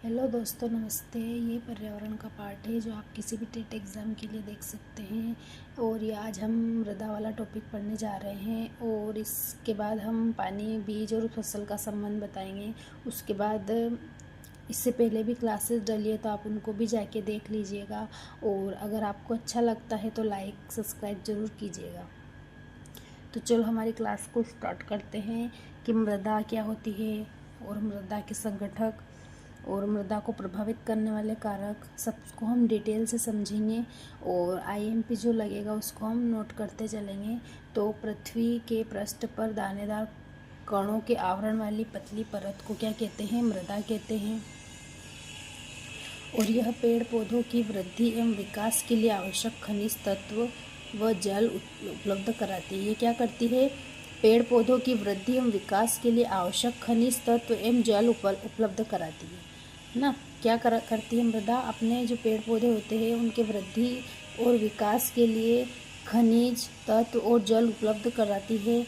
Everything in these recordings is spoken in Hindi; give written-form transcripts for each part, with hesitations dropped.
हेलो दोस्तों, नमस्ते। ये पर्यावरण का पार्ट है जो आप किसी भी टेट एग्ज़ाम के लिए देख सकते हैं। और ये आज हम मृदा वाला टॉपिक पढ़ने जा रहे हैं और इसके बाद हम पानी, बीज और फसल का संबंध बताएंगे। उसके बाद इससे पहले भी क्लासेस डली है तो आप उनको भी जाके देख लीजिएगा। और अगर आपको अच्छा लगता है तो लाइक सब्सक्राइब ज़रूर कीजिएगा। तो चलो हमारी क्लास को स्टार्ट करते हैं कि मृदा क्या होती है और मृदा के संगठक और मृदा को प्रभावित करने वाले कारक सबको हम डिटेल से समझेंगे। और आईएमपी जो लगेगा उसको हम नोट करते चलेंगे। तो पृथ्वी के पृष्ठ पर दानेदार कणों के आवरण वाली पतली परत को क्या कहते हैं? मृदा कहते हैं। और यह पेड़ पौधों की वृद्धि एवं विकास के लिए आवश्यक खनिज तत्व व जल उपलब्ध कराती है। ये क्या करती है? पेड़ पौधों की वृद्धि एवं विकास के लिए आवश्यक खनिज तत्व एवं जल उपलब्ध कराती है ना। क्या करती है मृदा? अपने जो पेड़ पौधे होते हैं उनके वृद्धि और विकास के लिए खनिज तत्व और जल उपलब्ध कराती है।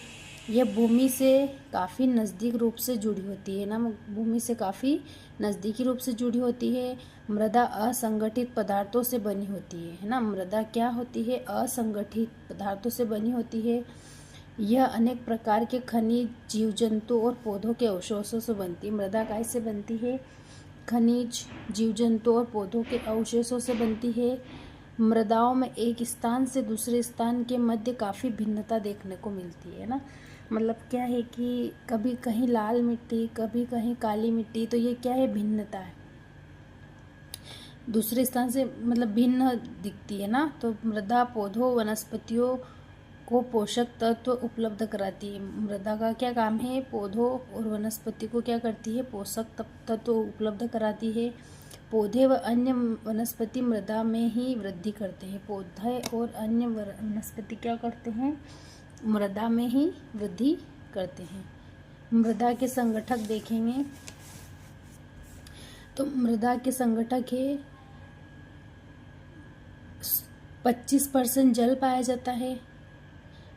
यह भूमि से काफ़ी नज़दीक रूप से जुड़ी होती है ना, भूमि से काफ़ी नज़दीकी रूप से जुड़ी होती है। मृदा असंगठित पदार्थों से बनी होती है ना। मृदा क्या होती है? असंगठित पदार्थों से बनी होती है। यह अनेक प्रकार के खनिज, जीव जंतु और पौधों के अवशेषों से बनती है। मृदा कैसे बनती है? खनिज, जीव जंतु और पौधों के अवशेषों से बनती है। मृदाओं में एक स्थान से दूसरे स्थान के मध्य काफ़ी भिन्नता देखने को मिलती है ना। मतलब क्या है कि कभी कहीं लाल मिट्टी, कभी कहीं काली मिट्टी, तो ये क्या है? भिन्नता है, दूसरे स्थान से मतलब भिन्न दिखती है ना। तो मृदा पौधों, वनस्पतियों को पोषक तत्व उपलब्ध कराती है। मृदा का क्या काम है? पौधों और वनस्पति को क्या करती है? पोषक तत्व उपलब्ध कराती है। पौधे व अन्य वनस्पति मृदा में ही वृद्धि करते हैं। पौधे और अन्य वनस्पति क्या करते हैं? मृदा में ही वृद्धि करते हैं। मृदा के संगठक देखेंगे तो मृदा के संगठक है 25% जल पाया जाता है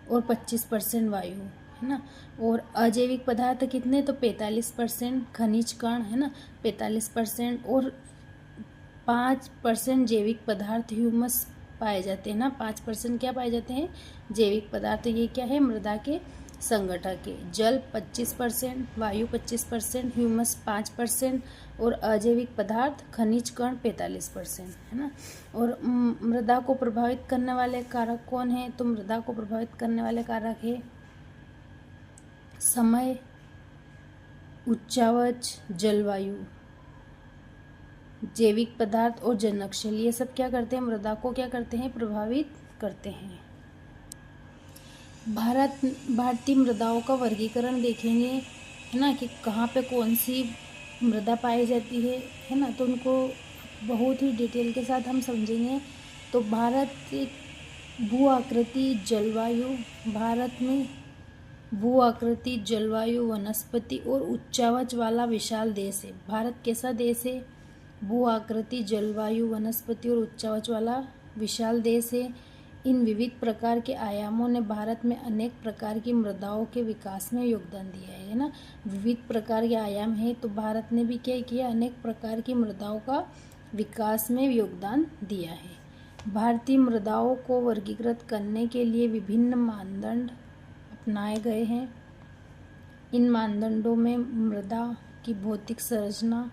और 25% वायु, है ना। और अजैविक पदार्थ कितने? तो 45% खनिज कण, है ना, 45%। और 5% जैविक पदार्थ, ह्यूमस पाए जाते हैं ना। 5% क्या पाए जाते हैं? जैविक पदार्थ। ये क्या है? मृदा के संगठक है। जल 25%, वायु 25%, ह्यूमस 5% और अजैविक पदार्थ, खनिज कण 45%, है ना। और मृदा को प्रभावित करने वाले कारक कौन है? तो मृदा को प्रभावित करने वाले कारक है समय, उच्चावच, जलवायु, जैविक पदार्थ और जननशील। ये सब क्या करते हैं? मृदा को क्या करते हैं? प्रभावित करते हैं। भारतीय मृदाओं का वर्गीकरण देखेंगे, है ना, कि कहाँ पे कौन सी मृदा पाई जाती है ना। तो उनको बहुत ही डिटेल के साथ हम समझेंगे। तो भारत एक भू आकृति, जलवायु, भारत में भू आकृति, जलवायु, वनस्पति और उच्चावच वाला विशाल देश है। भारत कैसा देश है? भू आकृति, जलवायु, वनस्पति और उच्चावच वाला विशाल देश है। इन विविध प्रकार के आयामों ने भारत में अनेक प्रकार की मृदाओं के विकास में योगदान दिया है ना। विविध प्रकार के आयाम है तो भारत ने भी क्या किया? अनेक प्रकार की मृदाओं का विकास में योगदान दिया है। भारतीय मृदाओं को वर्गीकृत करने के लिए विभिन्न मानदंड अपनाए गए हैं। इन मानदंडों में मृदा की भौतिक संरचना,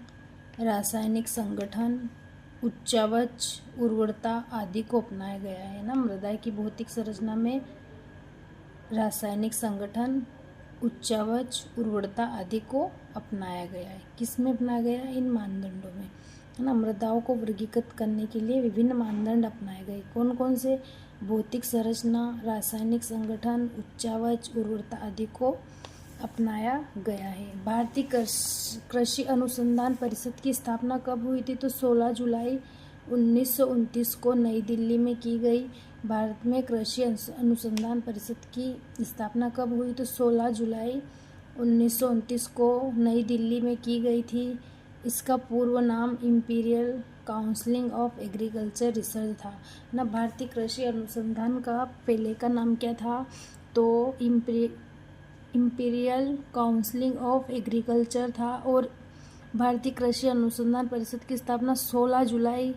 रासायनिक संगठन, उच्चावच, उर्वरता आदि को अपनाया गया है ना। मृदा की भौतिक संरचना में रासायनिक संगठन, उच्चावच, उर्वरता आदि को अपनाया गया है। किस में अपनाया गया? इन मानदंडों में, है ना। मृदाओं को वर्गीकृत करने के लिए विभिन्न मानदंड अपनाए गए। कौन कौन से? भौतिक संरचना, रासायनिक संगठन, उच्चावच, उर्वरता आदि को अपनाया गया है। भारतीय कृषि अनुसंधान परिषद की स्थापना कब हुई थी? तो 16 जुलाई 1929 को नई दिल्ली में की गई। भारत में कृषि अनुसंधान परिषद की स्थापना कब हुई? तो 16 जुलाई 1929 को नई दिल्ली में की गई थी। इसका पूर्व नाम imperial council of agriculture research था ना। भारतीय कृषि अनुसंधान का पहले का नाम क्या था? तो इंपीरियल काउंसिल ऑफ एग्रीकल्चर था। और भारतीय कृषि अनुसंधान परिषद की स्थापना 16 जुलाई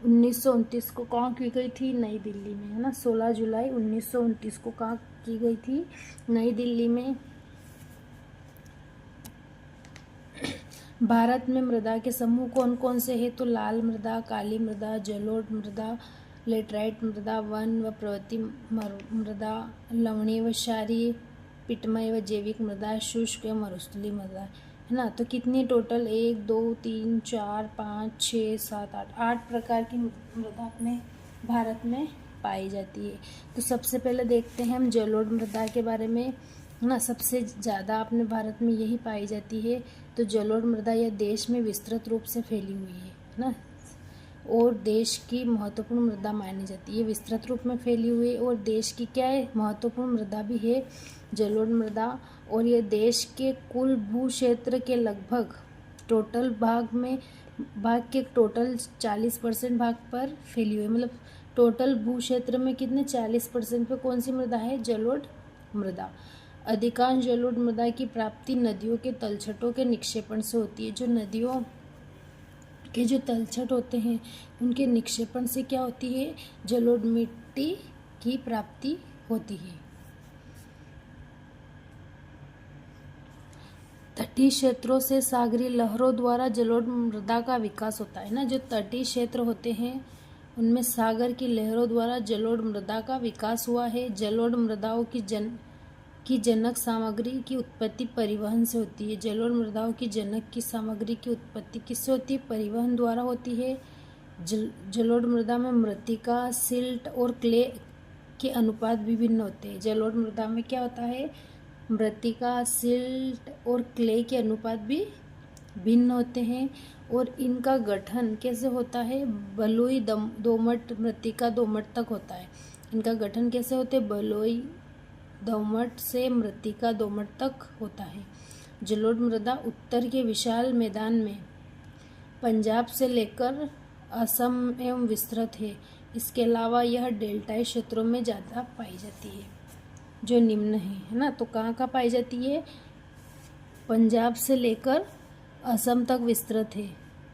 1929 को कहाँ की गई थी? नई दिल्ली में, है ना। 16 जुलाई 1929 को कहाँ की गई थी? नई दिल्ली में। भारत में मृदा के समूह कौन कौन से हैं? तो लाल मृदा, काली मृदा, जलोढ़ मृदा, लेटराइट मृदा, वन व पर्वतीय मृदा, लवणीय व क्षारीय, पिटमय व जैविक मृदा, शुष्क व मरुस्थलीय मृदा, है ना। तो कितनी टोटल? 1 2 3 4 5 6 7 8 प्रकार की मृदा अपने भारत में पाई जाती है। तो सबसे पहले देखते हैं हम जलोढ़ मृदा के बारे में, है ना। सबसे ज़्यादा अपने भारत में यही पाई जाती है। तो जलोढ़ मृदा यह देश में विस्तृत रूप से फैली हुई है ना, और देश की महत्वपूर्ण मृदा मानी जाती है। विस्तृत रूप में फैली हुई है और देश की क्या है? महत्वपूर्ण मृदा भी है जलोढ़ मृदा। और ये देश के कुल भू क्षेत्र के लगभग टोटल भाग के टोटल 40% भाग पर फैली हुई है। मतलब टोटल भू क्षेत्र में कितने? 40% पे कौन सी मृदा है? जलोढ़ मृदा। अधिकांश जलोढ़ मृदा की प्राप्ति नदियों के तलछटों के निक्षेपण से होती है। जो नदियों के जो तलछट होते हैं उनके निक्षेपण से क्या होती है? जलोढ़ मिट्टी की प्राप्ति होती है। तटीय क्षेत्रों से सागरीय लहरों द्वारा जलोढ़ मृदा का विकास होता है ना। जो तटीय क्षेत्र होते हैं उनमें सागर की लहरों द्वारा जलोढ़ मृदा का विकास हुआ है। जलोढ़ मृदाओं की जनक सामग्री की उत्पत्ति परिवहन से होती है। जलोढ़ मृदाओं की जनक की सामग्री की उत्पत्ति किससे होती है? परिवहन द्वारा होती है। जलोढ़ मृदा में मृत्तिका, सिल्ट और क्ले के अनुपात भी भिन्न होते हैं। जलोढ़ मृदा में क्या होता है? मृत्तिका, सिल्ट और क्ले के अनुपात भी भिन्न होते हैं। और इनका गठन कैसे होता है? बलुई, दोमट, मृत्तिका, दोमट तक होता है। इनका गठन कैसे होते हैं? बलुई, दोमट से मृत्तिका, दोमट तक होता है। जलोढ़ मृदा उत्तर के विशाल मैदान में पंजाब से लेकर असम एवं विस्तृत है। इसके अलावा यह डेल्टाई क्षेत्रों में ज़्यादा पाई जाती है, जो निम्न है ना। तो कहाँ कहाँ पाई जाती है? पंजाब से लेकर असम तक विस्तृत है।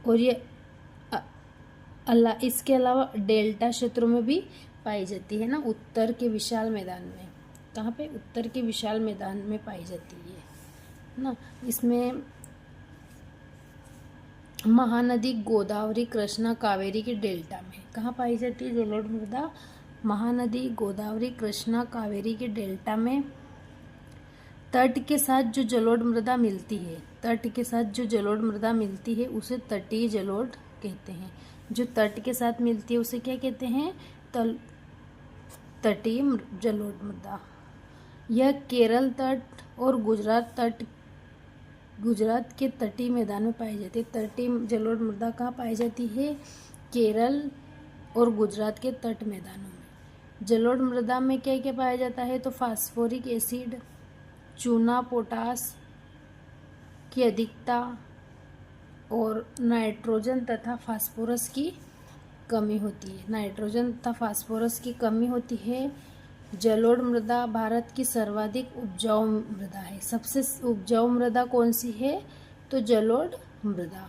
और ये इसके अलावा डेल्टा क्षेत्रों में भी पाई जाती है ना, उत्तर के विशाल मैदान में। कहाँ पे? उत्तर के विशाल मैदान में पाई जाती है ना। इसमें महानदी गोदावरी, कृष्णा, कावेरी के डेल्टा में कहाँ पाई जाती है जलोढ़ मृदा? महानदी गोदावरी, कृष्णा, कावेरी के डेल्टा में। तट के साथ जो जलोढ़ मृदा मिलती है, तट के साथ जो जलोढ़ मृदा मिलती है उसे तटीय जलोढ़ कहते हैं। जो तट के साथ मिलती है उसे क्या कहते हैं? तटीय जलोढ़ मृदा। यह केरल तट और गुजरात के तटीय मैदान में पाई जाती है। तटीय जलोढ़ मृदा कहाँ पाई जाती है? केरल और गुजरात के तट मैदानों में। जलोढ़ मृदा में क्या क्या पाया जाता है? तो फास्फोरिक एसिड, चूना, पोटास की अधिकता और नाइट्रोजन तथा फास्फोरस की कमी होती है। नाइट्रोजन तथा फास्फोरस की कमी होती है। जलोढ़ मृदा भारत की सर्वाधिक उपजाऊ मृदा है। सबसे उपजाऊ मृदा कौन सी है? तो जलोढ़ मृदा।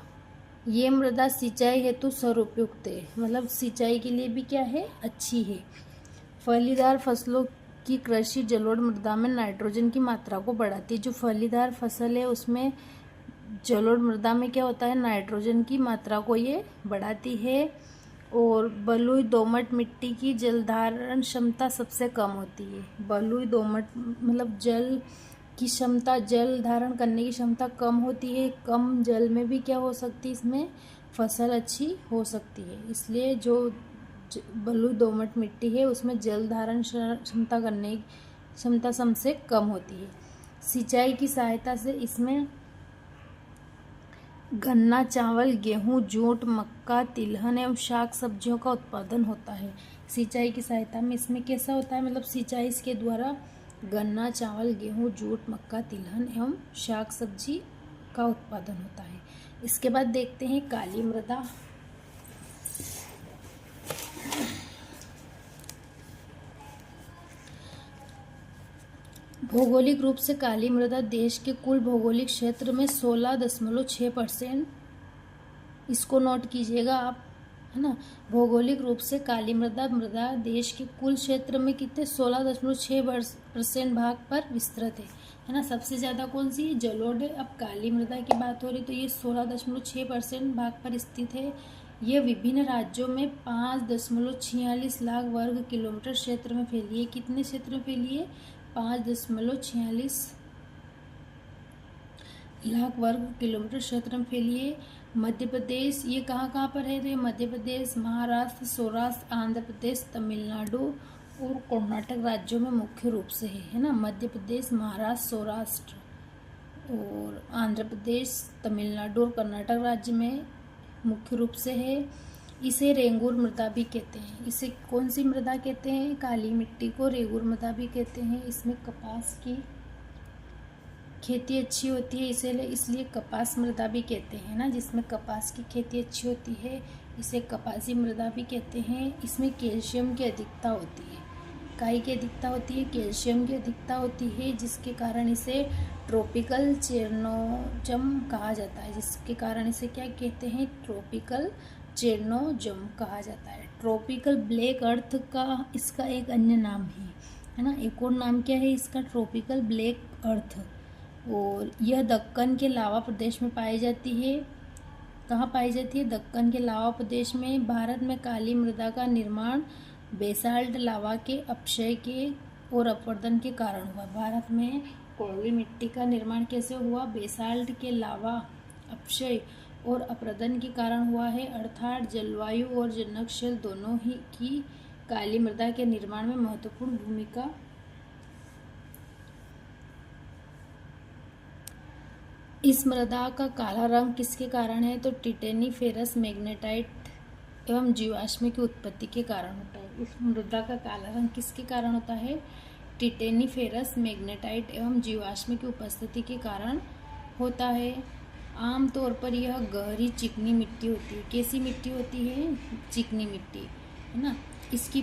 ये मृदा सिंचाई हेतु सर्वोपयुक्त है, मतलब सिंचाई के लिए भी क्या है? अच्छी है। फलीदार फसलों की कृषि जलोढ़ मृदा में नाइट्रोजन की मात्रा को बढ़ाती है। जो फलीदार फसल है उसमें जलोढ़ मृदा में क्या होता है? नाइट्रोजन की मात्रा को ये बढ़ाती है। और बलुई दोमट मिट्टी की जलधारण क्षमता सबसे कम होती है। बलुई दोमट मतलब जल की क्षमता, जल धारण करने की क्षमता कम होती है। कम जल में भी क्या हो सकती है? इसमें फसल अच्छी हो सकती है। इसलिए जो बलुई दोमट मिट्टी है उसमें जल धारण क्षमता करने की क्षमता सबसे कम होती है। सिंचाई की सहायता से इसमें गन्ना, चावल, गेहूं, जूट, मक्का, तिलहन एवं शाक सब्जियों का उत्पादन होता है। सिंचाई की सहायता में इसमें कैसा होता है? मतलब सिंचाई इसके द्वारा गन्ना, चावल, गेहूं, जूट, मक्का, तिलहन एवं शाक सब्जी का उत्पादन होता है। इसके बाद देखते हैं काली मृदा। भौगोलिक रूप से काली मृदा देश के कुल भौगोलिक क्षेत्र में 16.6% इसको नोट कीजिएगा आप, है ना। भौगोलिक रूप से काली मृदा देश के कुल क्षेत्र में कितने 16.6% भाग पर विस्तृत है ना। सबसे ज़्यादा कौन सी जलोढ़ है। अब काली मृदा की बात हो रही तो ये 16.6% भाग पर स्थित है। यह विभिन्न राज्यों में 5.46 लाख वर्ग किलोमीटर क्षेत्र में फैली है। कितने क्षेत्र में फैली है? 5.46 लाख वर्ग किलोमीटर क्षेत्र में फैली है। मध्य प्रदेश ये कहाँ कहाँ पर है? तो ये मध्य प्रदेश, महाराष्ट्र, सौराष्ट्र, आंध्र प्रदेश, तमिलनाडु और कर्नाटक राज्यों में मुख्य रूप से है ना। मध्य प्रदेश, महाराष्ट्र, सौराष्ट्र और आंध्र प्रदेश, तमिलनाडु और कर्नाटक राज्य में मुख्य रूप से है। इसे रेंगुर मृदा भी कहते हैं। इसे कौन सी मृदा कहते हैं? काली मिट्टी को रेंगुर मृदा भी कहते हैं। इसमें कपास की खेती अच्छी होती है, इसलिए कपास मृदा भी कहते हैं ना। जिसमें कपास की खेती अच्छी होती है इसे कपासी मृदा भी कहते हैं। इसमें कैल्शियम की अधिकता होती है। काई की अधिकता होती है, कैल्शियम की अधिकता होती है, जिसके कारण इसे ट्रॉपिकल चेरनोजम कहा जाता है। जिसके कारण इसे क्या कहते हैं? ट्रॉपिकल चेरनोजम कहा जाता है। ट्रॉपिकल ब्लैक अर्थ का इसका एक अन्य नाम है ना। एक और नाम क्या है इसका? ट्रॉपिकल ब्लैक अर्थ। और यह दक्कन के लावा प्रदेश में पाई जाती है। कहाँ पाई जाती है? दक्कन के लावा प्रदेश में। भारत में काली मृदा का निर्माण बेसाल्ट लावा के अपक्षय के और अपवर्तन के कारण हुआ। भारत में काली मिट्टी का निर्माण कैसे हुआ? बेसाल्ट के लावा अपक्षय और अपरदन के कारण हुआ है। अर्थात जलवायु और जनकशल दोनों ही की काली मृदा के निर्माण में महत्वपूर्ण भूमिका। इस मृदा का काला रंग किसके कारण है? तो टिटेनीफेरस मैग्नेटाइट एवं जीवाश्म की उत्पत्ति के कारण होता है। इस मृदा का काला रंग किसके कारण होता है? टिटेनीफेरस मैग्नेटाइट एवं जीवाश्म की उपस्थिति के कारण होता है। आमतौर पर यह गहरी चिकनी मिट्टी होती है। कैसी मिट्टी होती है? चिकनी मिट्टी, है ना। इसकी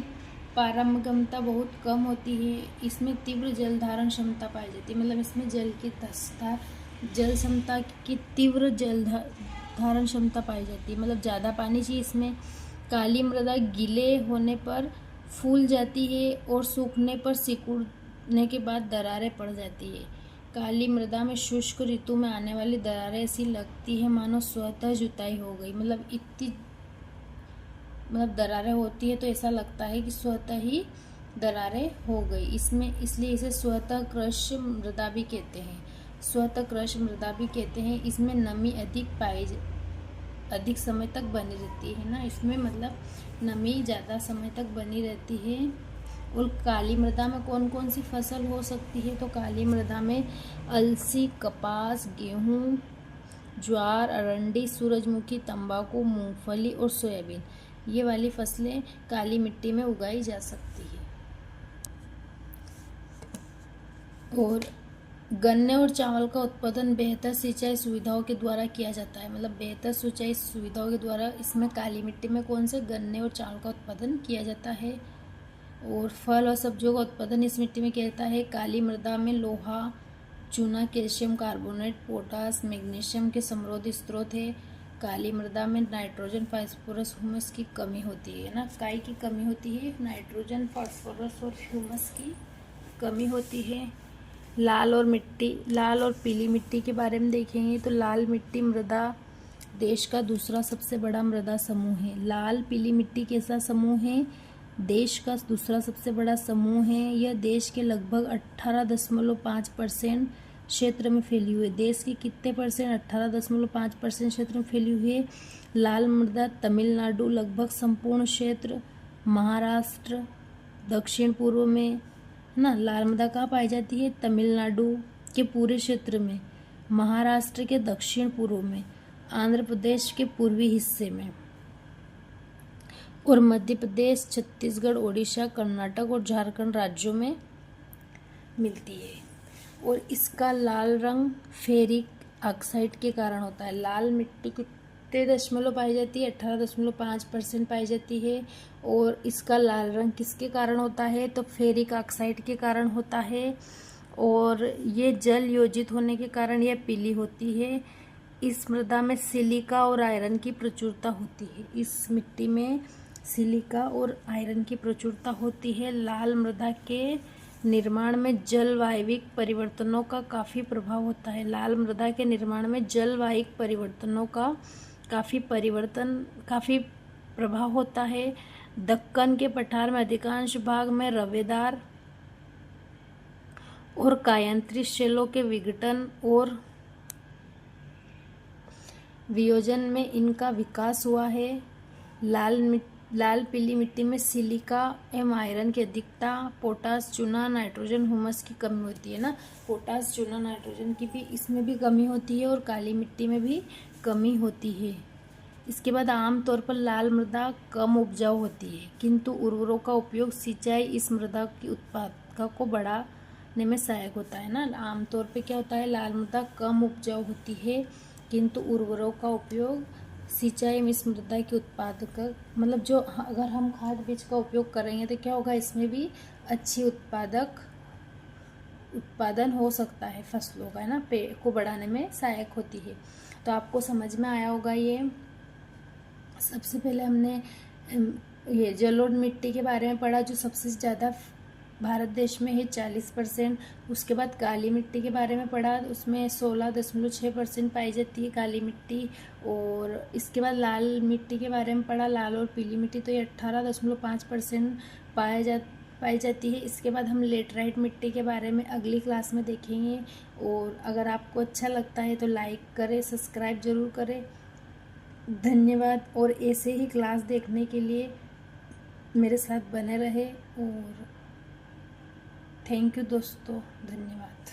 पारगम्यता बहुत कम होती है। इसमें तीव्र जल धारण क्षमता पाई जाती है। मतलब इसमें जल क्षमता की तीव्र जल धारण क्षमता पाई जाती है। मतलब ज़्यादा पानी चाहिए इसमें। काली मृदा गीले होने पर फूल जाती है और सूखने पर सिकुड़ने के बाद दरारें पड़ जाती है। काली मृदा में शुष्क ऋतु में आने वाली दरारें ऐसी लगती है मानो स्वतः जुताई हो गई। मतलब इतनी दरारें होती है तो ऐसा लगता है कि स्वतः ही दरारें हो गई इसमें। इसलिए इसे स्वतः कृष मृदा भी कहते हैं। स्वतः कृष मृदा भी कहते हैं। इसमें नमी अधिक समय तक बनी रहती है ना। इसमें मतलब नमी ज़्यादा समय तक बनी रहती है। और काली मृदा में कौन कौन सी फसल हो सकती है? तो काली मृदा में अलसी, कपास, गेहूँ, ज्वार, अरंडी, सूरजमुखी, तंबाकू, मूंगफली और सोयाबीन, ये वाली फसलें काली मिट्टी में उगाई जा सकती है। और गन्ने और चावल का उत्पादन बेहतर सिंचाई सुविधाओं के द्वारा किया जाता है। मतलब बेहतर सिंचाई सुविधाओं के द्वारा इसमें काली मिट्टी में कौन से गन्ने और चावल का उत्पादन किया जाता है। और फल और सब्जियों का उत्पादन इस मिट्टी में किया जाता है। काली मृदा में लोहा, चूना, कैल्शियम कार्बोनेट, पोटास, मैग्नीशियम के समृद्ध स्रोत है। काली मृदा में नाइट्रोजन, फास्फोरस, ह्यूमस की कमी होती है ना। काई की कमी होती है, नाइट्रोजन, फास्फोरस और ह्यूमस की कमी होती है। लाल और पीली मिट्टी के बारे में देखेंगे तो लाल मिट्टी मृदा देश का दूसरा सबसे बड़ा मृदा समूह है। लाल पीली मिट्टी कैसा समूह है? देश का दूसरा सबसे बड़ा समूह है। यह देश के लगभग 18.5% क्षेत्र में फैली हुई है। देश के कितने परसेंट? 18.5% क्षेत्र में फैली हुई है। लाल मृदा तमिलनाडु लगभग संपूर्ण क्षेत्र, महाराष्ट्र दक्षिण पूर्व में ना। लाल मृदा कहाँ पाई जाती है? तमिलनाडु के पूरे क्षेत्र में, महाराष्ट्र के दक्षिण पूर्व में, आंध्र प्रदेश के पूर्वी हिस्से में और मध्य प्रदेश, छत्तीसगढ़, ओडिशा, कर्नाटक और झारखंड राज्यों में मिलती है। और इसका लाल रंग फेरिक ऑक्साइड के कारण होता है। लाल मिट्टी कितने दशमलव पाई जाती है? 18.5% पाई जाती है। और इसका लाल रंग किसके कारण होता है? तो फेरिक ऑक्साइड के कारण होता है। और ये जल योजित होने के कारण यह पीली होती है। इस मृदा में सिलिका और आयरन की प्रचुरता होती है। इस मिट्टी में सिलिका और आयरन की प्रचुरता होती है। लाल मृदा के निर्माण में जलवायविक परिवर्तनों का काफ़ी प्रभाव होता है। लाल मृदा के निर्माण में जलवायिक परिवर्तनों का काफ़ी प्रभाव होता है। दक्कन के पठार में अधिकांश भाग में रवेदार और कायांतरित शैलों के विघटन और वियोजन में इनका विकास हुआ है। लाल पीली मिट्टी में सिलिका एवं आयरन की अधिकता, पोटास, चूना, नाइट्रोजन, हुमस की कमी होती है ना। पोटास, चूना, नाइट्रोजन की भी इसमें भी कमी होती है और काली मिट्टी में भी कमी होती है। इसके बाद आमतौर पर लाल मृदा कम उपजाऊ होती है, किंतु उर्वरकों का उपयोग सिंचाई इस मृदा की उत्पादकता को बढ़ाने में सहायक होता है ना। आमतौर पे क्या होता है, लाल मृदा कम उपजाऊ होती है, किंतु उर्वरकों का उपयोग सिंचाई में इस मृदा की उत्पादक मतलब जो अगर हम खाद बीज का उपयोग करेंगे तो क्या होगा, इसमें भी अच्छी उत्पादन हो सकता है फसलों का, है ना, पेड़ को बढ़ाने में सहायक होती है। तो आपको समझ में आया होगा ये। सबसे पहले हमने ये जलोढ़ मिट्टी के बारे में पढ़ा, जो सबसे ज़्यादा भारत देश में है 40%। उसके बाद काली मिट्टी के बारे में पढ़ा, उसमें 16.6% पाई जाती है काली मिट्टी। और इसके बाद लाल मिट्टी के बारे में पढ़ा, लाल और पीली मिट्टी, तो ये 18.5% पाई जाती है। इसके बाद हम लेटराइट मिट्टी के बारे में अगली क्लास में देखेंगे। और अगर आपको अच्छा लगता है तो लाइक करें, सब्सक्राइब जरूर करें। धन्यवाद। और ऐसे ही क्लास देखने के लिए मेरे साथ बने रहे। और थैंक यू दोस्तों, धन्यवाद।